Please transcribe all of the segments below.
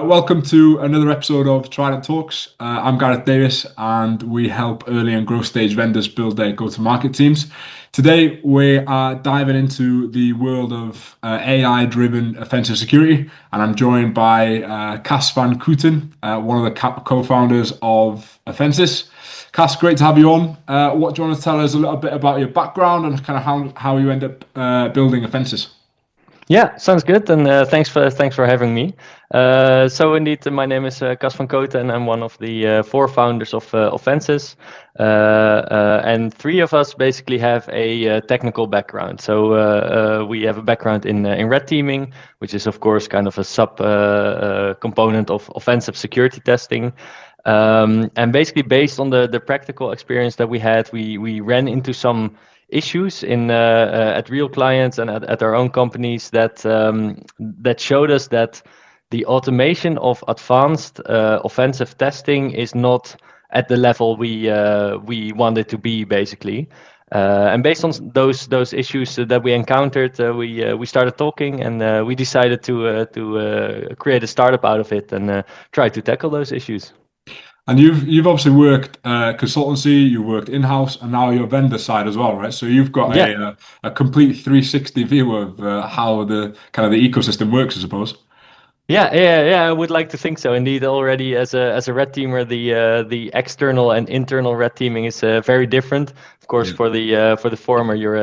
Welcome to another episode of Trident Talks. I'm Gareth Davies, and we help early and growth stage vendors build their go-to-market teams. Today, we are diving into the world of AI-driven offensive security, and I'm joined by Cas van Cooten, one of the co-founders of Offensys. Cas, great to have you on. What do you want to tell us a little bit about your background and kind of how you end up building Offensys? Yeah, sounds good, and thanks for having me. So indeed, my name is Cas van Cooten, and I'm one of the four founders of Offensys. And three of us basically have a technical background. So we have a background in red teaming, which is of course kind of a sub component of offensive security testing. And basically, based on the practical experience that we had, we ran into some issues in at real clients and at our own companies that showed us that the automation of advanced offensive testing is not at the level we want it to be, basically. And based on those issues that we encountered, we started talking, and we decided to create a startup out of it and try to tackle those issues. And you've obviously worked consultancy, you worked in-house, and now you're vendor side as well, right? So you've got Yeah. a complete 360 view of how the kind of the ecosystem works, I suppose. Yeah. I would like to think so. Indeed, already as a red teamer, the external and internal red teaming is very different. Of course, Yeah. for the former, you're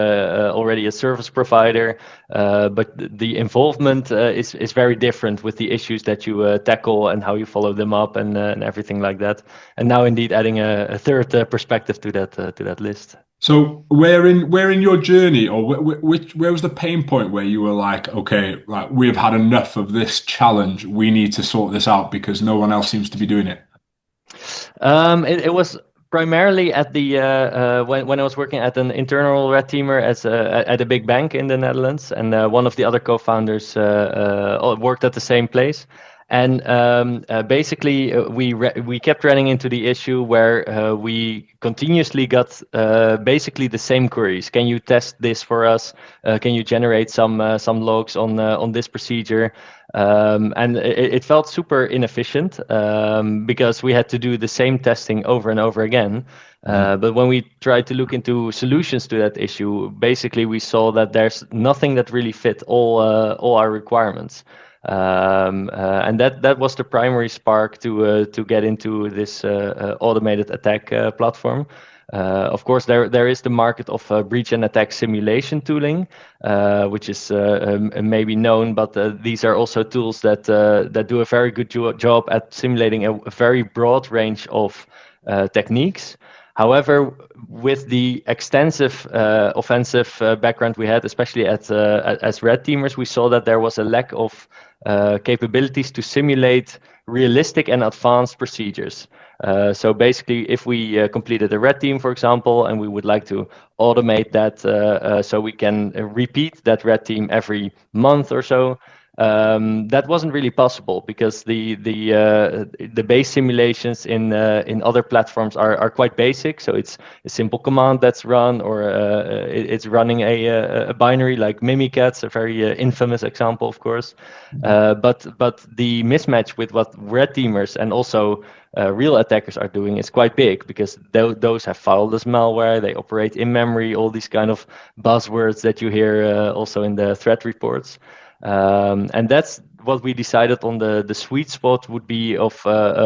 already a service provider, but the involvement is very different with the issues that you tackle and how you follow them up and everything like that. And now, indeed, adding a third perspective to that list. So where in your journey, or where was the pain point where you were like, okay, like we've had enough of this challenge, we need to sort this out because no one else seems to be doing it? It was primarily at the when I was working at an internal red teamer at a big bank in the Netherlands, and one of the other co-founders worked at the same place. And basically, we kept running into the issue where we continuously got basically the same queries. Can you test this for us? Can you generate some logs on this procedure? And it felt super inefficient because we had to do the same testing over and over again. But when we tried to look into solutions to that issue, basically we saw that there's nothing that really fit all our requirements. And that was the primary spark to get into this automated attack platform. Of course, there is the market of breach and attack simulation tooling, which is maybe known, but these are also tools that do a very good job at simulating a very broad range of techniques. However, with the extensive offensive background we had, especially as red teamers, we saw that there was a lack of capabilities to simulate realistic and advanced procedures. So basically, if we completed a red team, for example, and we would like to automate that so we can repeat that red team every month or so, that wasn't really possible because the base simulations in other platforms are quite basic. So it's a simple command that's run, or it's running a binary like Mimikatz, a very infamous example, of course. But the mismatch with what red teamers and also real attackers are doing is quite big, because those have fileless malware, they operate in memory, all these kind of buzzwords that you hear also in the threat reports. And that's what we decided on the sweet spot would be of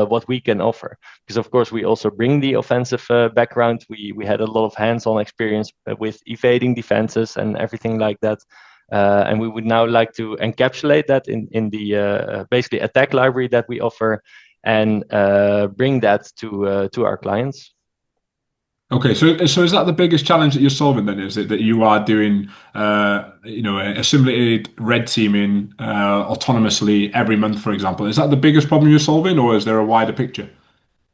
what we can offer. Because of course we also bring the offensive background. We had a lot of hands-on experience with evading defenses and everything like that. And we would now like to encapsulate that in the basically attack library that we offer, and bring that to our clients. Okay, so is that the biggest challenge that you're solving then? Is it that you are doing, a simulated red teaming autonomously every month, for example? Is that the biggest problem you're solving, or is there a wider picture?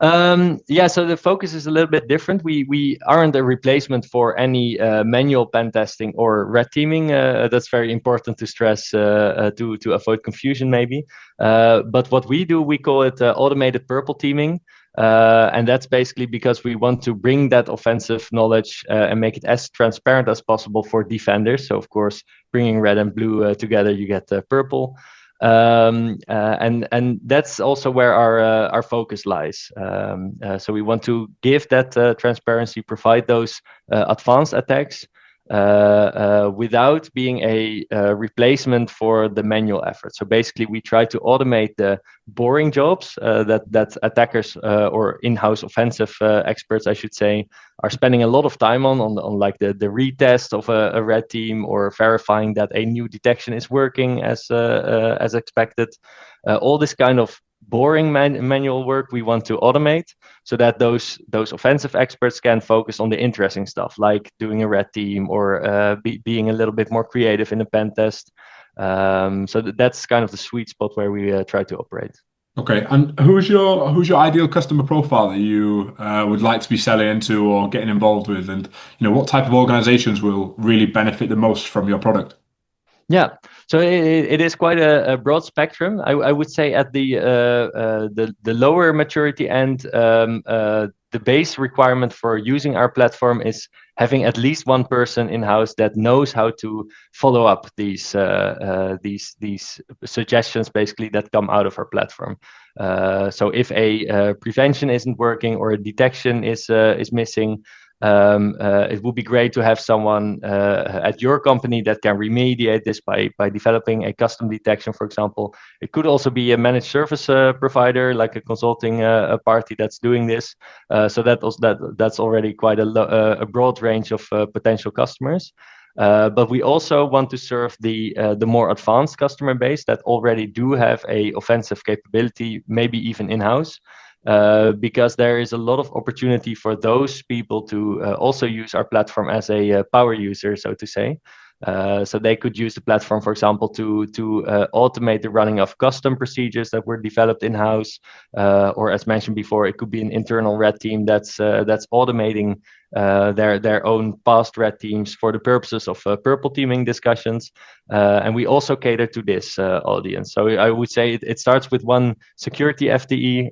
Yeah, so the focus is a little bit different. We aren't a replacement for any manual pen testing or red teaming. That's very important to stress to avoid confusion, maybe. But what we do, we call it automated purple teaming. And that's basically because we want to bring that offensive knowledge and make it as transparent as possible for defenders. So, of course, bringing red and blue together, you get purple. And that's also where our focus lies. So we want to give that transparency, provide those advanced attacks without being a replacement for the manual effort. So basically, we try to automate the boring jobs that attackers or in-house offensive experts, I should say, are spending a lot of time on like the retest of a red team, or verifying that a new detection is working as expected. All this kind of boring manual work we want to automate, so that those offensive experts can focus on the interesting stuff, like doing a red team, or being a little bit more creative in a pen test. So that's kind of the sweet spot where we try to operate. Okay, and who's your ideal customer profile that you would like to be selling into or getting involved with, and what type of organizations will really benefit the most from your product? Yeah, so it is quite a broad spectrum. I would say at the lower maturity end, the base requirement for using our platform is having at least one person in house that knows how to follow up these suggestions, basically, that come out of our platform. So if a prevention isn't working, or a detection is missing, it would be great to have someone at your company that can remediate this by developing a custom detection, for example. It could also be a managed service provider, like a consulting party that's doing this. So that's already quite a broad range of potential customers. But we also want to serve the more advanced customer base that already do have a offensive capability, maybe even in-house. Because there is a lot of opportunity for those people to also use our platform as a power user, so to say. So they could use the platform, for example, to automate the running of custom procedures that were developed in-house, or, as mentioned before, it could be an internal red team that's automating their own past red teams for the purposes of purple teaming discussions. And we also cater to this audience. So I would say it starts with one security FTE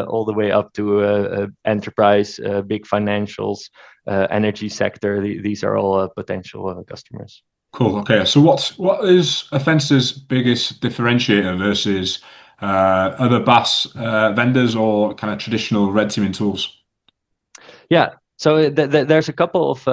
all the way up to enterprise, big financials, energy sector. These are all potential customers. Cool. Okay. So what is Offensys' biggest differentiator versus other BAS vendors or kind of traditional red teaming tools? Yeah. So there's a couple of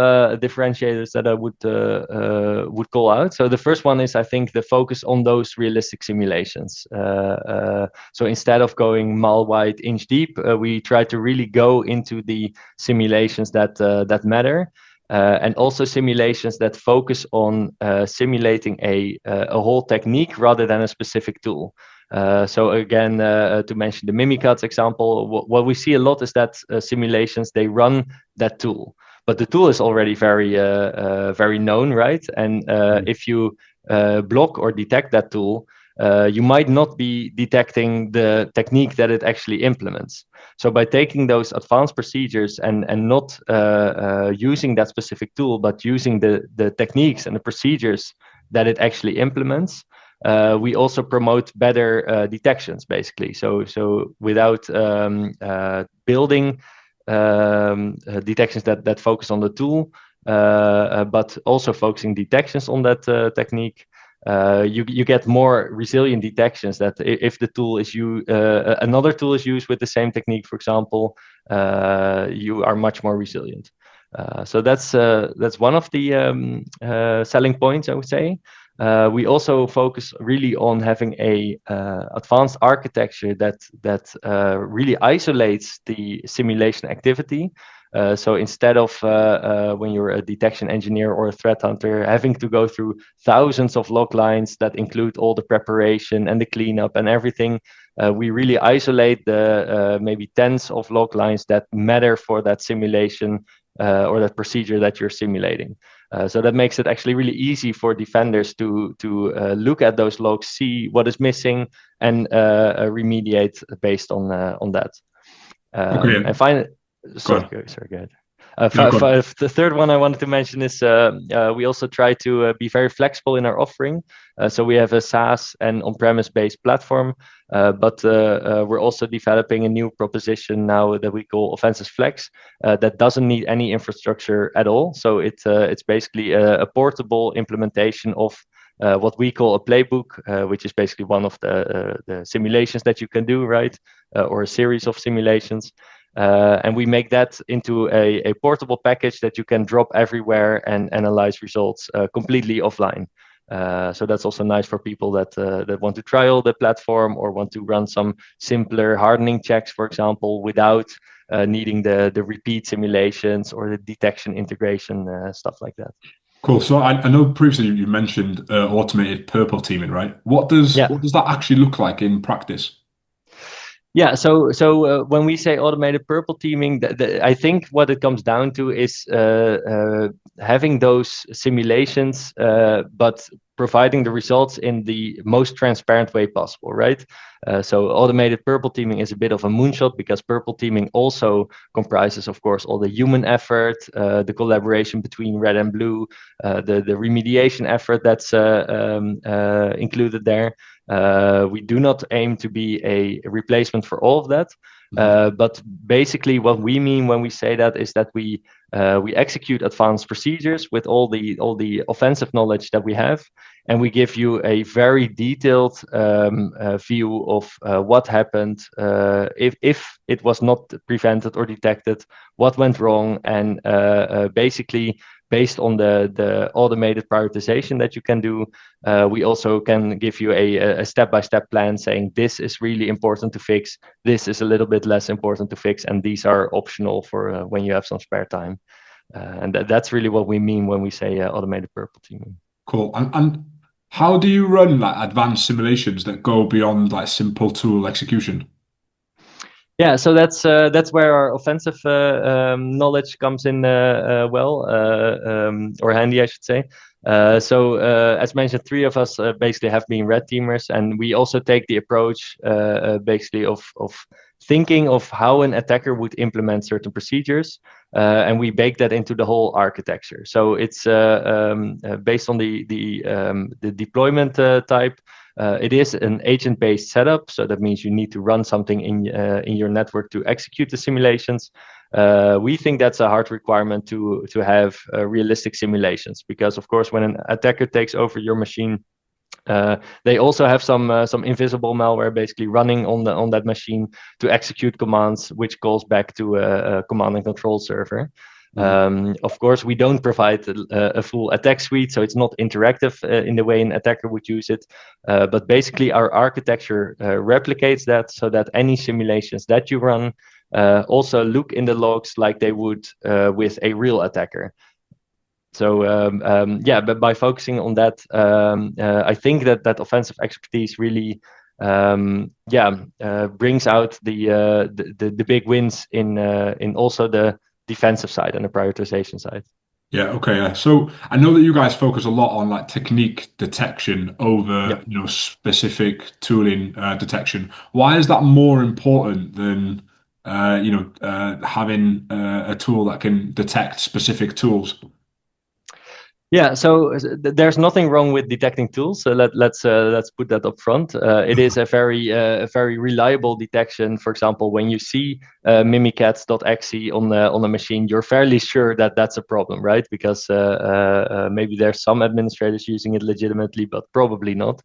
differentiators that I would call out. So the first one is, I think, the focus on those realistic simulations. So instead of going mile wide, inch deep, we try to really go into the simulations that matter. And also simulations that focus on simulating a whole technique rather than a specific tool. So again, to mention the Mimikatz example, what we see a lot is that simulations, they run that tool, but the tool is already very known, right? And if you block or detect that tool, you might not be detecting the technique that it actually implements. So by taking those advanced procedures and not using that specific tool, but using the techniques and the procedures that it actually implements, we also promote better detections, basically. So without building detections that focus on the tool, but also focusing detections on that technique, you get more resilient detections. That if the tool is another tool is used with the same technique, for example, you are much more resilient. So that's one of the selling points, I would say. We also focus really on having a advanced architecture that really isolates the simulation activity. So instead of when you're a detection engineer or a threat hunter having to go through thousands of log lines that include all the preparation and the cleanup and everything, we really isolate the maybe tens of log lines that matter for that simulation or that procedure that you're simulating. So that makes it actually really easy for defenders to look at those logs, see what is missing, and remediate based on that. Okay. And finally, Go sorry, ahead. sorry, go ahead. No, go ahead. The third one I wanted to mention is we also try to be very flexible in our offering. So we have a SaaS and on-premise based platform, but we're also developing a new proposition now that we call Offensys Flex that doesn't need any infrastructure at all. So it's basically a portable implementation of what we call a playbook, which is basically one of the simulations that you can do, right? Or a series of simulations. And we make that into a portable package that you can drop everywhere and analyze results completely offline. So that's also nice for people that want to trial the platform or want to run some simpler hardening checks, for example, without needing the repeat simulations or the detection integration, stuff like that. Cool. So I know previously you mentioned automated purple teaming, right? Yeah. What does that actually look like in practice? Yeah, so when we say automated purple teaming, I think what it comes down to is having those simulations, but providing the results in the most transparent way possible, right? So automated purple teaming is a bit of a moonshot because purple teaming also comprises, of course, all the human effort, the collaboration between red and blue, the remediation effort that's included there. We do not aim to be a replacement for all of that. But basically, what we mean when we say that is that we execute advanced procedures with all the offensive knowledge that we have, and we give you a very detailed view of what happened if it was not prevented or detected, what went wrong, and basically based on the automated prioritization that you can do, we also can give you a step-by-step plan saying this is really important to fix, this is a little bit less important to fix, and these are optional for when you have some spare time. And that's really what we mean when we say automated purple teaming. Cool. And how do you run like advanced simulations that go beyond like simple tool execution? Yeah, so that's where our offensive knowledge comes in or handy, I should say. As mentioned, three of us basically have been red teamers, and we also take the approach basically of thinking of how an attacker would implement certain procedures, and we bake that into the whole architecture. So it's based on the deployment type. It is an agent-based setup, so that means you need to run something in your network to execute the simulations. We think that's a hard requirement to have realistic simulations because, of course, when an attacker takes over your machine, they also have some invisible malware basically running on that machine to execute commands, which calls back to a command and control server. Of course, we don't provide a full attack suite, so it's not interactive in the way an attacker would use it. But basically, our architecture replicates that so that any simulations that you run also look in the logs like they would with a real attacker. So yeah, but by focusing on that, I think that offensive expertise really brings out the big wins in also the defensive side and the prioritization side. Yeah, okay. Yeah. So I know that you guys focus a lot on like technique detection over, Yeah. specific tooling detection. Why is that more important than having a tool that can detect specific tools? Yeah, so there's nothing wrong with detecting tools. So let's put that up front. It is a very reliable detection. For example, when you see mimikatz.exe on a machine, you're fairly sure that that's a problem, right? Because maybe there's some administrators using it legitimately, but probably not.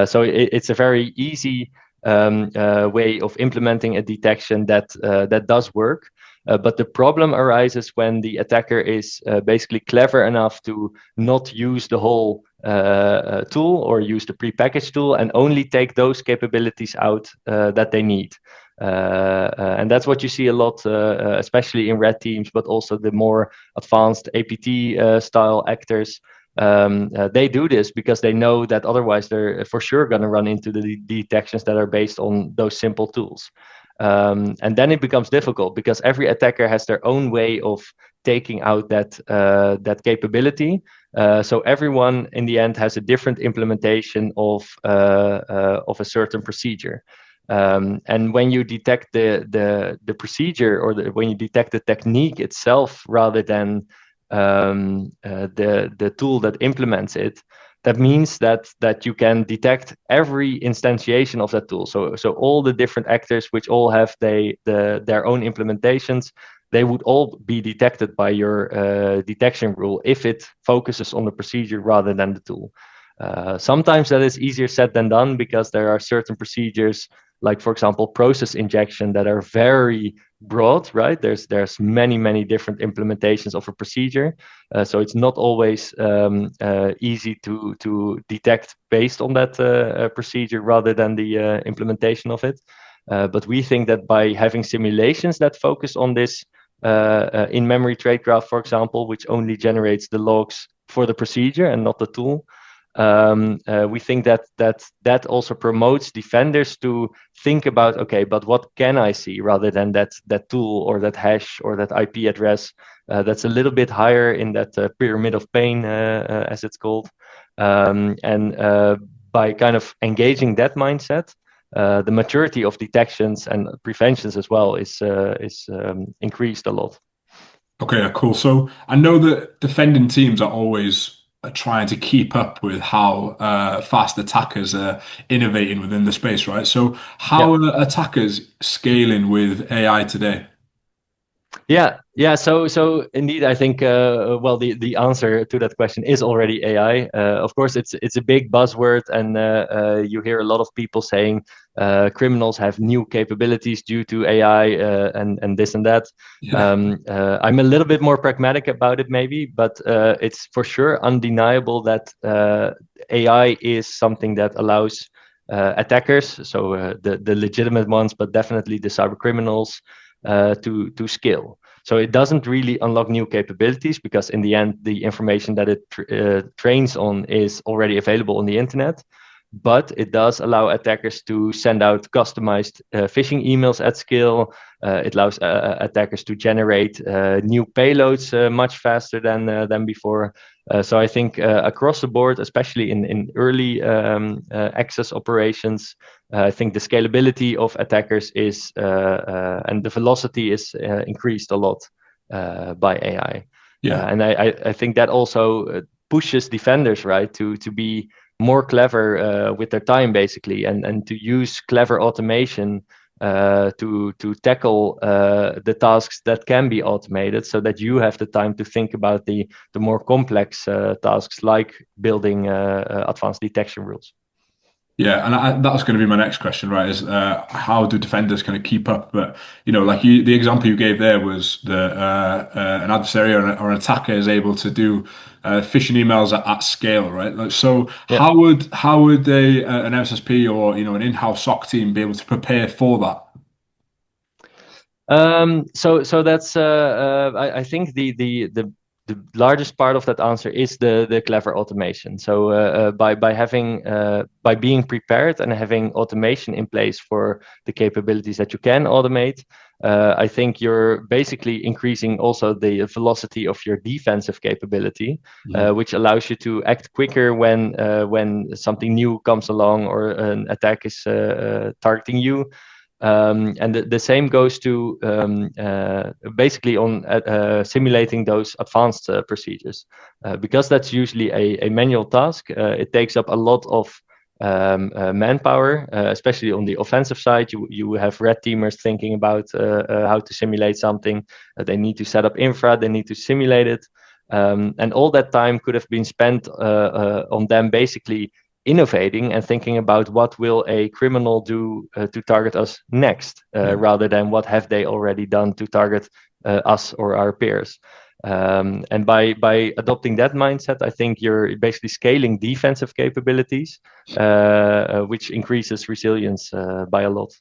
So it's a very easy way of implementing a detection that does work. But the problem arises when the attacker is basically clever enough to not use the whole tool or use the prepackaged tool and only take those capabilities out that they need. And that's what you see a lot, especially in red teams, but also the more advanced APT style actors. They do this because they know that otherwise they're for sure going to run into the detections that are based on those simple tools. And then it becomes difficult because every attacker has their own way of taking out that capability. So everyone in the end has a different implementation of a certain procedure. And when you detect the procedure or when you detect the technique itself rather than the tool that implements it, that means that you can detect every instantiation of that tool. So all the different actors, which all have their own implementations, they would all be detected by your detection rule if it focuses on the procedure rather than the tool. Sometimes that is easier said than done because there are certain procedures, like for example, process injection, that are very broad, right? There's many different implementations of a procedure, so it's not always easy to detect based on that procedure rather than the implementation of it. But we think that by having simulations that focus on this in-memory trade graph, for example, which only generates the logs for the procedure and not the tool, we think that also promotes defenders to think about, okay, but what can I see rather than that tool or that hash or that IP address that's a little bit higher in that pyramid of pain, as it's called. And by kind of engaging that mindset, the maturity of detections and preventions as well is increased a lot. Okay, cool. So I know that defending teams are always trying to keep up with how fast attackers are innovating within the space, right? So how Yeah. are attackers scaling with AI today? Yeah. So indeed, I think well, the answer to that question is already AI. Of course, it's a big buzzword, and you hear a lot of people saying criminals have new capabilities due to AI, and this and that. Yeah, I'm a little bit more pragmatic about it, maybe, but it's for sure undeniable that AI is something that allows attackers, so the legitimate ones, but definitely the cyber criminals, to scale. So it doesn't really unlock new capabilities because in the end, the information that it trains on is already available on the internet. But it does allow attackers to send out customized phishing emails at scale. It allows attackers to generate new payloads much faster than before. So I think across the board, especially in early access operations, I think the scalability of attackers is and the velocity is increased a lot by AI. yeah. And I think that also pushes defenders, right, to be more clever with their time, basically, and to use clever automation to tackle the tasks that can be automated, so that you have the time to think about the more complex tasks, like building advanced detection rules. Yeah, and that was going to be my next question, right? Is how do defenders kind of keep up? But like the example you gave there was that an adversary or an attacker is able to do phishing emails at scale, right? Like, so Yeah. how would they an MSSP or an in-house SOC team be able to prepare for that? So that's I think the largest part of that answer is the clever automation. So by having by being prepared and having automation in place for the capabilities that you can automate, I think you're basically increasing also the velocity of your defensive capability, Mhm. which allows you to act quicker when something new comes along or an attack is targeting you. And the same goes to basically on simulating those advanced procedures. Because that's usually a manual task, it takes up a lot of manpower, especially on the offensive side. You have red teamers thinking about how to simulate something. They need to set up infra, they need to simulate it. And all that time could have been spent on them basically innovating and thinking about what will a criminal do to target us next, Yeah. rather than what have they already done to target us or our peers. And by adopting that mindset, I think you're basically scaling defensive capabilities, which increases resilience by a lot.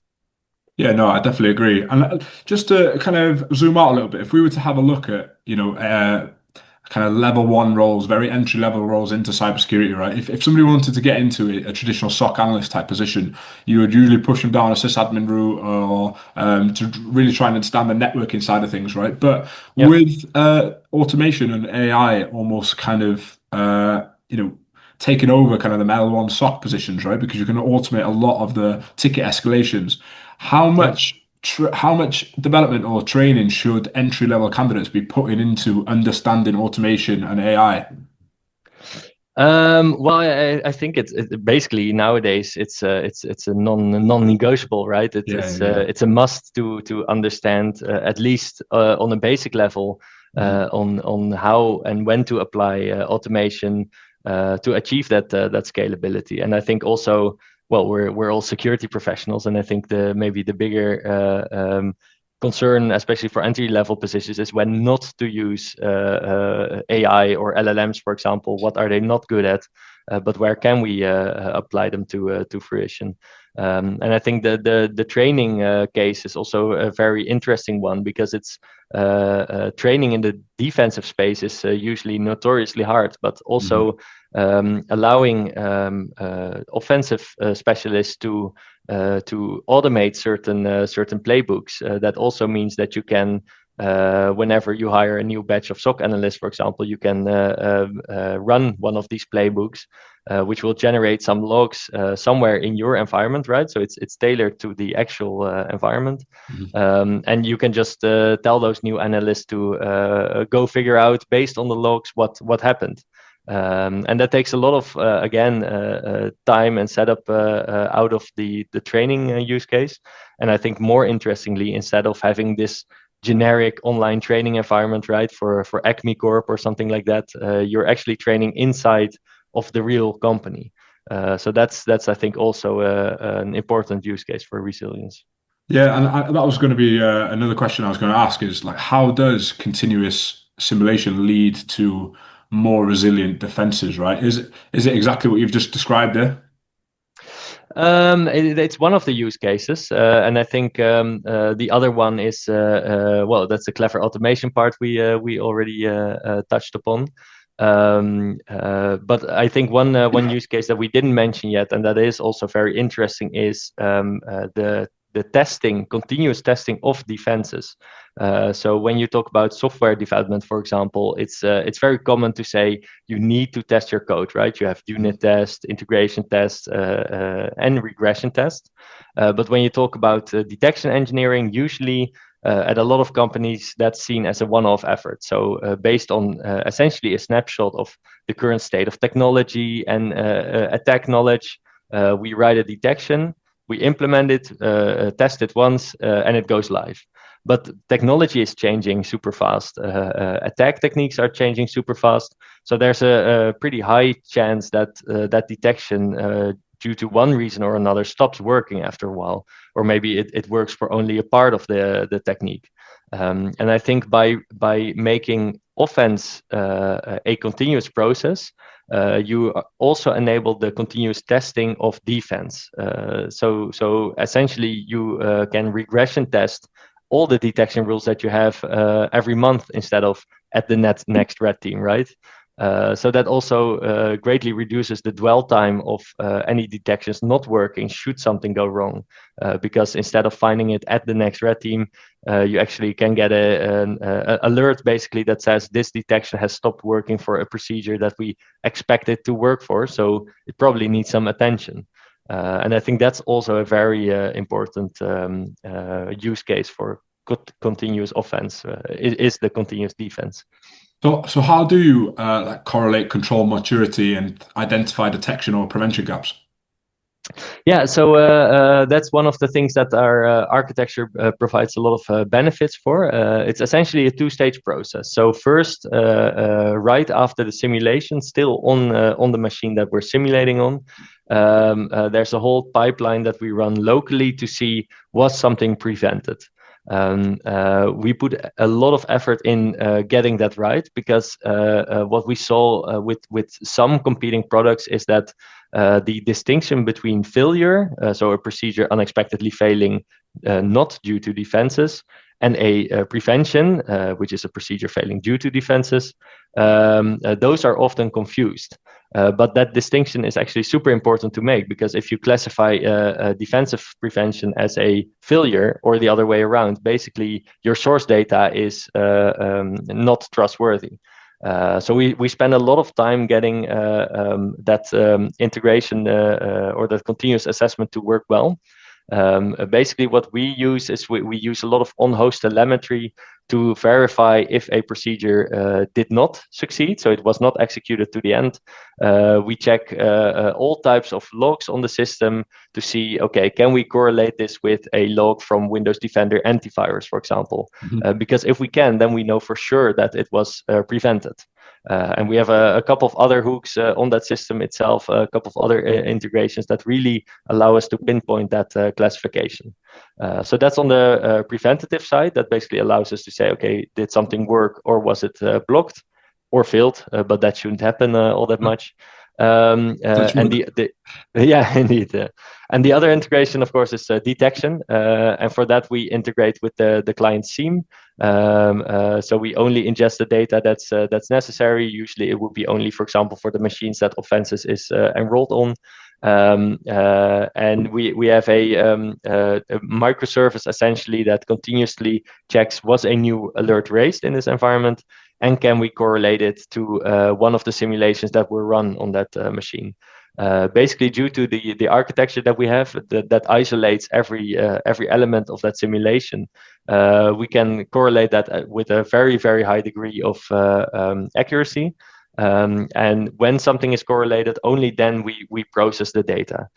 Yeah, no, I definitely agree. And just to kind of zoom out a little bit, if we were to have a look at, kind of level one roles, very entry level roles into cybersecurity, right? If somebody wanted to get into a traditional SOC analyst type position, you would usually push them down a sysadmin route or to really try and understand the networking side of things, right? But Yeah. with automation and AI almost kind of, taking over kind of the L1 SOC positions, right? Because you can automate a lot of the ticket escalations. How Yeah. much how much development or training should entry level candidates be putting into understanding automation and AI? Well, I think basically nowadays it's a non-negotiable, right? Yeah, yeah. It's a must to understand at least on a basic level Mhm. on how and when to apply automation, to achieve that scalability. And I think also, well, we're all security professionals, and I think maybe the bigger concern, especially for entry-level positions, is when not to use AI or LLMs, for example. What are they not good at? But where can we apply them to fruition? And I think the training case is also a very interesting one, because it's training in the defensive space is usually notoriously hard, but also allowing offensive specialists to automate certain playbooks. That also means that you can, whenever you hire a new batch of SOC analysts, for example, you can run one of these playbooks, which will generate some logs somewhere in your environment, right? So it's tailored to the actual environment. And you can just tell those new analysts to go figure out, based on the logs, what happened. And that takes a lot of time and setup out of the training use case. And I think more interestingly, instead of having this generic online training environment, right, for Acme Corp or something like that, you're actually training inside of the real company. So that's I think also an important use case for resilience. Yeah, and that was going to be another question I was going to ask, is like, how does continuous simulation lead to more resilient defenses, right? Is it exactly what you've just described there? It's one of the use cases, and I think the other one is well, that's the clever automation part we already touched upon. But I think one use case that we didn't mention yet, and that is also very interesting, is the testing, continuous testing of defenses. So when you talk about software development, for example, it's very common to say you need to test your code, right? You have unit test, integration test, and regression test. But when you talk about detection engineering, usually at a lot of companies, that's seen as a one-off effort. So based on essentially a snapshot of the current state of technology and attack knowledge, we write a detection, we implement it, test it once, and it goes live. But technology is changing super fast. Attack techniques are changing super fast. So there's a pretty high chance that that detection, due to one reason or another, stops working after a while, or maybe it works for only a part of the technique. And I think by making offense a continuous process, you also enable the continuous testing of defense. So essentially, you can regression test all the detection rules that you have every month, instead of at the next red team, right? So that also greatly reduces the dwell time of any detections not working should something go wrong, because instead of finding it at the next red team, you actually can get an alert basically that says this detection has stopped working for a procedure that we expect it to work for, so it probably needs some attention. And I think that's also a very important use case for continuous offense. Is the continuous defense. So how do you like correlate control maturity and identify detection or prevention gaps? Yeah, so that's one of the things that our architecture provides a lot of benefits for. It's essentially a two-stage process. So first, right after the simulation, still on the machine that we're simulating on, there's a whole pipeline that we run locally to see, was something prevented. We put a lot of effort in getting that right, because what we saw with some competing products is that the distinction between failure, so a procedure unexpectedly failing not due to defenses, and a prevention, which is a procedure failing due to defenses, those are often confused. But that distinction is actually super important to make, because if you classify a defensive prevention as a failure, or the other way around, basically your source data is not trustworthy. So we spend a lot of time getting that integration or that continuous assessment to work well. Basically, what we use is we use a lot of on-host telemetry to verify if a procedure did not succeed, so it was not executed to the end. We check all types of logs on the system to see, okay, can we correlate this with a log from Windows Defender antivirus, for example? Because if we can, then we know for sure that it was prevented. And we have a couple of other hooks on that system itself, a couple of other integrations that really allow us to pinpoint that classification. So that's on the preventative side. That basically allows us to say, okay, did something work or was it blocked or failed? But that shouldn't happen all that much. And yeah, indeed. And the other integration, of course, is detection. And for that, we integrate with the client SIEM. So we only ingest the data that's necessary. Usually, it would be only, for example, for the machines that Offensys is enrolled on. And we have a microservice essentially that continuously checks, was a new alert raised in this environment, and can we correlate it to one of the simulations that were run on that machine. Basically, due to the architecture that we have that isolates every element of that simulation, we can correlate that with a very, very high degree of accuracy. And when something is correlated, only then we process the data,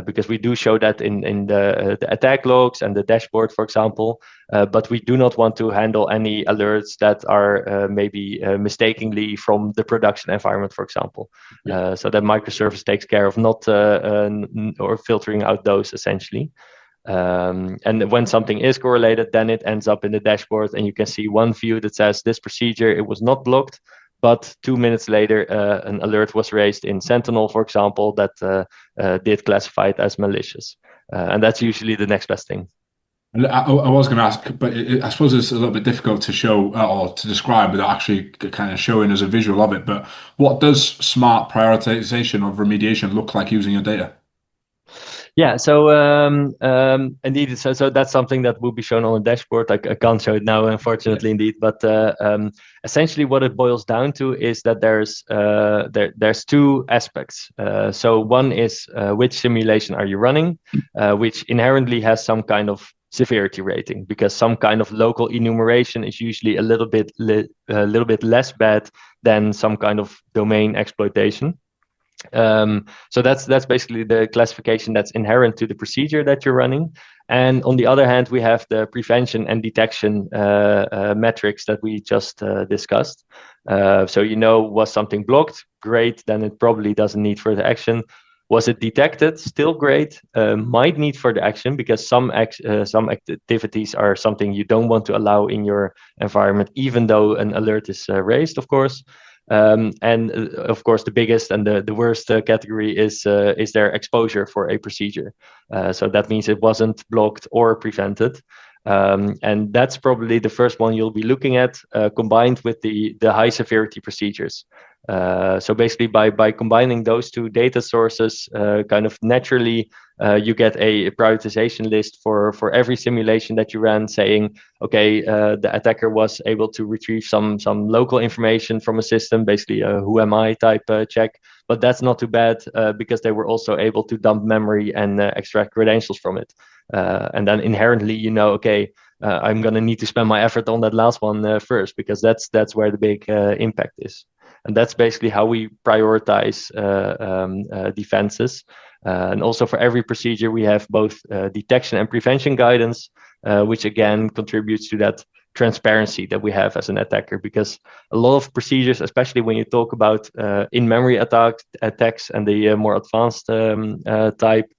because we do show that in the attack logs and the dashboard, for example. But we do not want to handle any alerts that are maybe mistakenly from the production environment, for example. So that microservice takes care of not or filtering out those essentially. And when something is correlated, then it ends up in the dashboard, and you can see one view that says this procedure, it was not blocked. But 2 minutes later, an alert was raised in Sentinel, for example, that did classify it as malicious. And that's usually the next best thing. I was going to ask, but I suppose it's a little bit difficult to show or to describe without actually kind of showing us a visual of it. But what does smart prioritization of remediation look like using your data? Yeah, so indeed, so that's something that will be shown on the dashboard. I can't show it now, unfortunately, indeed. But essentially, what it boils down to is that there's two aspects. So one is which simulation are you running, which inherently has some kind of severity rating, because some kind of local enumeration is usually a little bit less bad than some kind of domain exploitation. So that's basically the classification that's inherent to the procedure that you're running. And on the other hand, we have the prevention and detection metrics that we just discussed. So was something blocked? Great, then it probably doesn't need further action. Was it detected? Still great. Might need further action, because some activities are something you don't want to allow in your environment, even though an alert is raised, of course. And of course, the biggest and the worst category is their exposure for a procedure. So that means it wasn't blocked or prevented. And that's probably the first one you'll be looking at, combined with the high severity procedures. So basically, by combining those two data sources, kind of naturally, you get a prioritization list for every simulation that you ran, saying, okay, the attacker was able to retrieve some local information from a system, basically a who am I type check. But that's not too bad, because they were also able to dump memory and extract credentials from it. And then inherently, okay, I'm going to need to spend my effort on that last one first, because that's where the big impact is. And that's basically how we prioritize defenses. And also for every procedure, we have both detection and prevention guidance, which again contributes to that transparency that we have as an attacker, because a lot of procedures, especially when you talk about in-memory attacks and the more advanced type,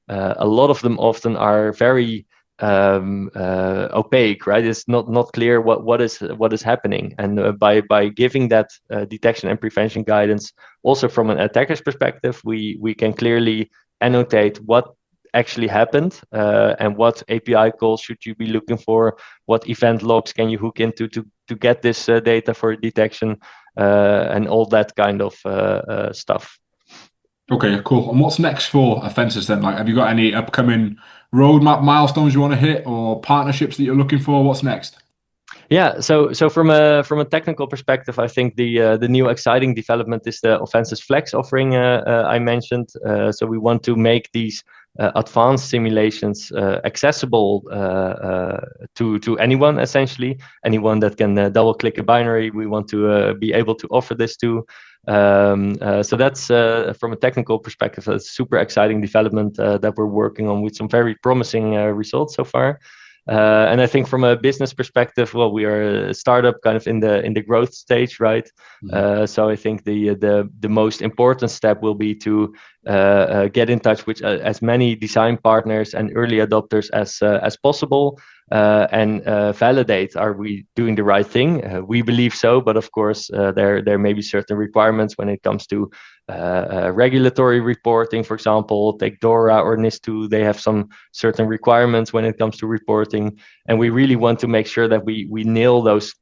a lot of them often are very opaque, right? It's not clear what is happening, and by giving that detection and prevention guidance, also from an attacker's perspective, we can clearly annotate what actually happened, and what API calls should you be looking for, what event logs can you hook into to get this data for detection, and all that kind of stuff. Okay, cool. And what's next for Offensys then? Like, have you got any upcoming roadmap milestones you want to hit, or partnerships that you're looking for? What's next? Yeah, so from a technical perspective, I think the new exciting development is the Offensys Flex offering I mentioned. So we want to make these advanced simulations accessible to anyone, essentially anyone that can double click a binary. We want to be able to offer this to. So that's from a technical perspective, a super exciting development that we're working on with some very promising results so far. And I think from a business perspective, well, we are a startup kind of in the growth stage, right? Mhm. So I think the most important step will be to get in touch with as many design partners and early adopters as possible, and validate, are we doing the right thing? We believe so, but of course there may be certain requirements when it comes to regulatory reporting. For example, take DORA or NIS2, they have some certain requirements when it comes to reporting, and we really want to make sure that we nail those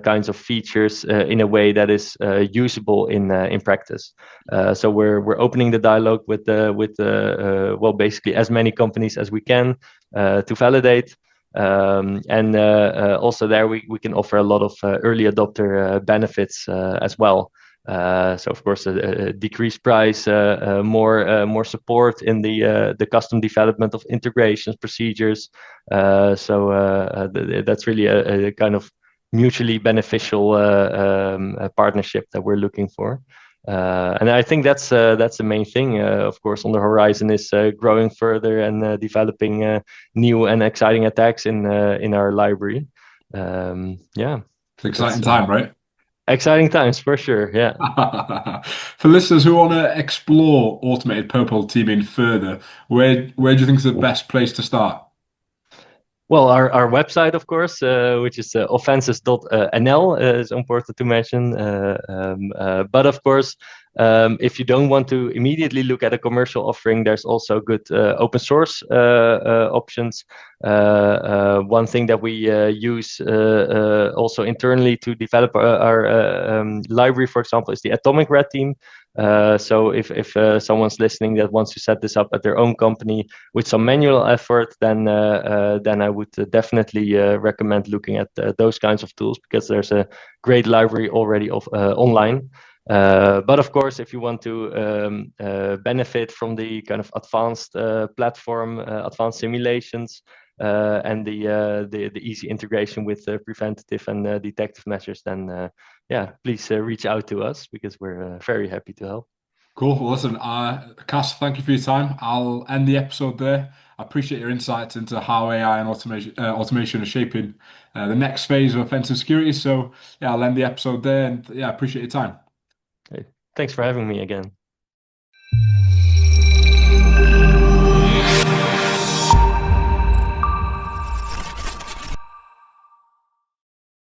kinds of features in a way that is usable in practice. So we're opening the dialogue with basically as many companies as we can to validate. And also there we can offer a lot of early adopter benefits as well. So of course a decreased price, more support in the custom development of integrations, procedures. That's really a kind of mutually beneficial partnership that we're looking for. And I think that's the main thing. Of course, on the horizon is growing further and developing new and exciting attacks in our library. Yeah, It's an that's exciting time, right? exciting times for sure. Yeah. For listeners who want to explore automated purple teaming further, where do you think is the best place to start? Well, our website, of course, which is offensys.nl, is important to mention. But of course, if you don't want to immediately look at a commercial offering, there's also good open source options. One thing that we use also internally to develop our library, for example, is the Atomic Red Team. So if someone's listening that wants to set this up at their own company with some manual effort, then I would definitely recommend looking at those kinds of tools, because there's a great library already online. But of course, if you want to benefit from the kind of advanced platform, advanced simulations, and the easy integration with preventative and detective measures, then yeah, please reach out to us, because we're very happy to help. Cool. Well, listen, Cass, thank you for your time. I'll end the episode there. I appreciate your insights into how AI and automation are shaping the next phase of offensive security. So, yeah, I'll end the episode there. And yeah, I appreciate your time. Hey, thanks for having me again.